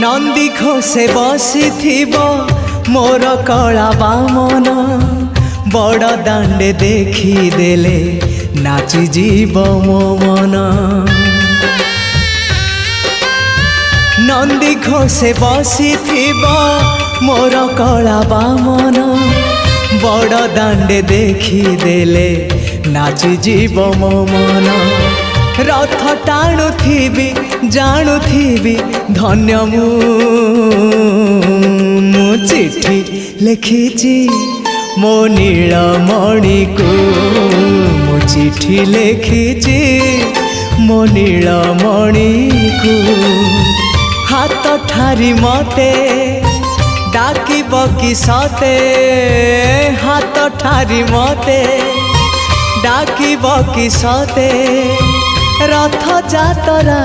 नंदी घोषे बसी मोर कला बामन बड़ दांडे देखी देले नाची जीव मो मन। नंदी घोषे बसी मोर कला बामन बड़ दांडे देखी देले नाची जीव मो मन। रथ टाणुथिबी जाणुथिबी धन्य मु चिट्ठी लिखिची मो नीलमणि को मु चिट्ठी लिखिची मो नीलमणि को। हाथ ठारी मते डाकिब कि सते हाथ ठारी मते डाकिब कि सते रथ जातरा